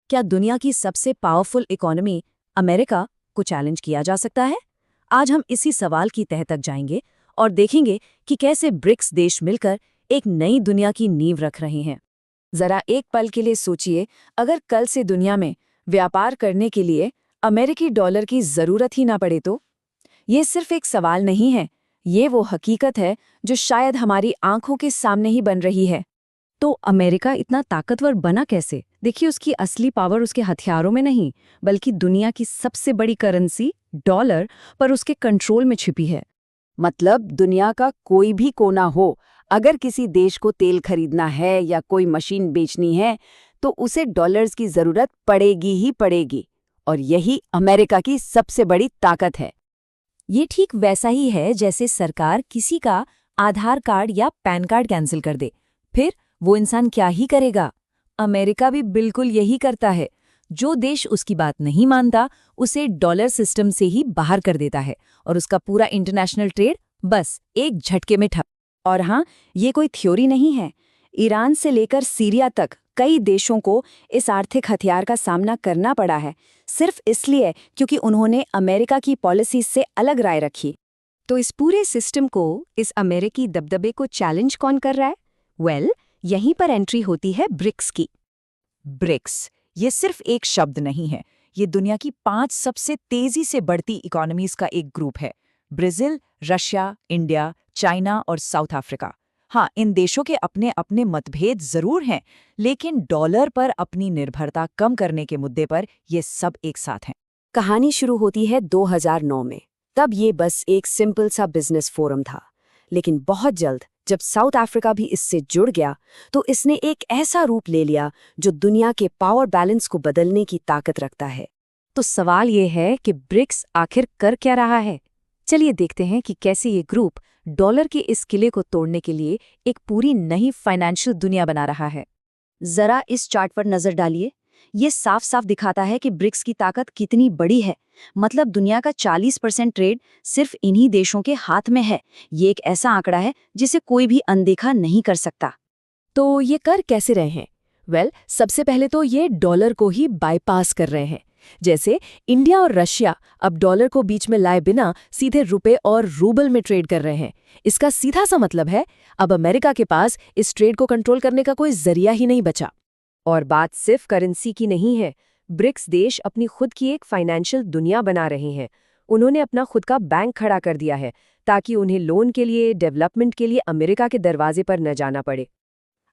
क्या दुनिया की सबसे पावरफुल इकोनॉमी अमेरिका को चैलेंज किया जा सकता है? आज हम इसी सवाल की तह तक जाएंगे और देखेंगे कि कैसे ब्रिक्स देश मिलकर एक नई दुनिया की नींव रख रहे हैं। जरा एक पल के लिए सोचिए, अगर कल से दुनिया में व्यापार करने के लिए अमेरिकी डॉलर की जरूरत ही ना पड़े तो? ये सिर्फ एक सवाल नहीं है, ये वो हकीकत है जो शायद हमारी आंखों के सामने ही बन रही है। तो अमेरिका इतना ताकतवर बना कैसे? देखिए, उसकी असली पावर उसके हथियारों में नहीं, बल्कि दुनिया की सबसे बड़ी करेंसी डॉलर पर उसके कंट्रोल में छिपी है। मतलब दुनिया का कोई भी कोना हो, अगर किसी देश को तेल खरीदना है या कोई मशीन बेचनी है तो उसे डॉलर्स की जरूरत पड़ेगी ही पड़ेगी। और यही अमेरिका की सबसे बड़ी ताकत है। ये ठीक वैसा ही है जैसे सरकार किसी का आधार कार्ड या पैन कार्ड कैंसिल कर दे, फिर वो इंसान क्या ही करेगा? अमेरिका भी बिल्कुल यही करता है। जो देश उसकी बात नहीं मानता उसे डॉलर सिस्टम से ही बाहर कर देता है और उसका पूरा इंटरनेशनल ट्रेड बस एक झटके में ठप। और हाँ, ये कोई थ्योरी नहीं है। ईरान से लेकर सीरिया तक कई देशों को इस आर्थिक हथियार का सामना करना पड़ा है, सिर्फ इसलिए क्योंकि उन्होंने अमेरिका की पॉलिसी से अलग राय रखी। तो इस पूरे सिस्टम को, इस अमेरिकी दबदबे को चैलेंज कौन कर रहा है? वेल, यहीं पर एंट्री होती है ब्रिक्स की। ब्रिक्स ये सिर्फ एक शब्द नहीं है, ये दुनिया की 5 सबसे तेजी से बढ़ती इकोनॉमीज का एक ग्रुप है। ब्राजील, रशिया, इंडिया, चाइना और साउथ अफ्रीका। हाँ, इन देशों के अपने अपने मतभेद जरूर हैं, लेकिन डॉलर पर अपनी निर्भरता कम करने के मुद्दे पर ये सब एक साथ हैं। कहानी शुरू होती है 2009 में। तब ये बस एक सिंपल सा बिजनेस फोरम था, लेकिन बहुत जल्द जब साउथ अफ्रीका भी इससे जुड़ गया तो इसने एक ऐसा रूप ले लिया जो दुनिया के पावर बैलेंस को बदलने की ताकत रखता है। तो सवाल ये है कि ब्रिक्स आखिर कर क्या रहा है? चलिए देखते हैं कि कैसे ये ग्रुप डॉलर के इस किले को तोड़ने के लिए एक पूरी नई फाइनेंशियल दुनिया बना रहा है। जरा इस चार्ट पर नजर डालिए। ये साफ साफ दिखाता है कि ब्रिक्स की ताकत कितनी बड़ी है। मतलब दुनिया का 40% ट्रेड सिर्फ इन्हीं देशों के हाथ में है। ये एक ऐसा आंकड़ा है जिसे कोई भी अनदेखा नहीं कर सकता। तो ये कर कैसे रहे हैं? वेल, सबसे पहले तो ये डॉलर को ही बाईपास कर रहे हैं। जैसे इंडिया और रशिया अब डॉलर को बीच में लाए बिना सीधे रुपए और रूबल में ट्रेड कर रहे हैं। इसका सीधा सा मतलब है अब अमेरिका के पास इस ट्रेड को कंट्रोल करने का कोई जरिया ही नहीं बचा। और बात सिर्फ करेंसी की नहीं है। ब्रिक्स देश अपनी खुद की एक फाइनेंशियल दुनिया बना रहे हैं। उन्होंने अपना खुद का बैंक खड़ा कर दिया है ताकि उन्हें लोन के लिए, डेवलपमेंट के लिए अमेरिका के दरवाजे पर न जाना पड़े।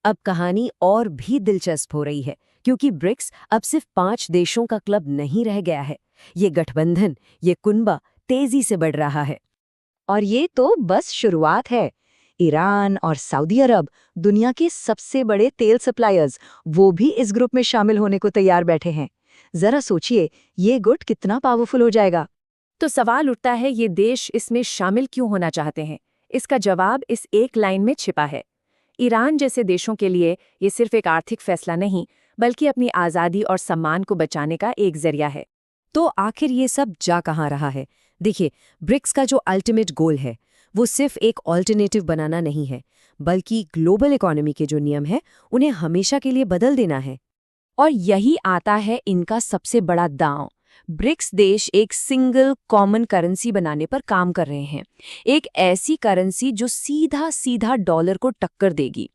अब कहानी और भी दिलचस्प हो रही है, क्योंकि ब्रिक्स अब सिर्फ 5 देशों का क्लब नहीं रह गया है। ये गठबंधन, ये कुनबा तेजी से बढ़ रहा है। और ये तो बस शुरुआत है। ईरान और सऊदी अरब, दुनिया के सबसे बड़े तेल सप्लायर्स, वो भी इस ग्रुप में शामिल होने को तैयार बैठे हैं। जरा सोचिए, ये गुट कितना पावरफुल हो जाएगा। तो सवाल उठता है, ये देश इसमें शामिल क्यों होना चाहते हैं? इसका जवाब इस एक लाइन में छिपा है। ईरान जैसे देशों के लिए ये सिर्फ एक आर्थिक फैसला नहीं, बल्कि अपनी आज़ादी और सम्मान को बचाने का एक जरिया है। तो आखिर ये सब जा कहाँ रहा है? देखिए, ब्रिक्स का जो अल्टीमेट गोल है वो सिर्फ एक ऑल्टरनेटिव बनाना नहीं है, बल्कि ग्लोबल इकोनॉमी के जो नियम हैं उन्हें हमेशा के लिए बदल देना है। और यही आता है इनका सबसे बड़ा दांव। ब्रिक्स देश एक सिंगल कॉमन करेंसी बनाने पर काम कर रहे हैं। एक ऐसी करेंसी जो सीधा सीधा डॉलर को टक्कर देगी।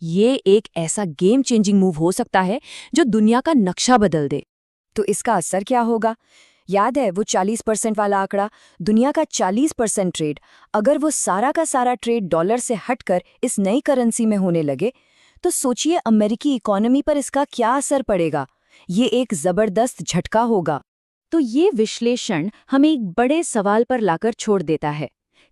ये एक ऐसा गेम चेंजिंग मूव हो सकता है जो दुनिया का नक्शा बदल दे। तो इसका असर क्या होगा? याद है वो 40% वाला आंकड़ा? दुनिया का 40% ट्रेड, अगर वो सारा का सारा ट्रेड डॉलर से हटकर इस नई करेंसी में होने लगे, तो सोचिए अमेरिकी इकोनॉमी पर इसका क्या असर पड़ेगा। ये एक जबरदस्त झटका होगा। तो ये विश्लेषण हमें एक बड़े सवाल पर लाकर छोड़ देता है।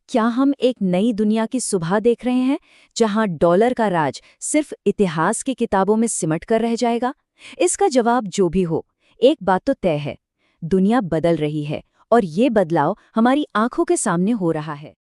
क्या हम एक नई दुनिया की सुबह देख रहे हैं, जहां डॉलर का राज सिर्फ इतिहास की किताबों में सिमट कर रह जाएगा? इसका जवाब जो भी हो, एक बात तो तय है, दुनिया बदल रही है और ये बदलाव हमारी आंखों के सामने हो रहा है।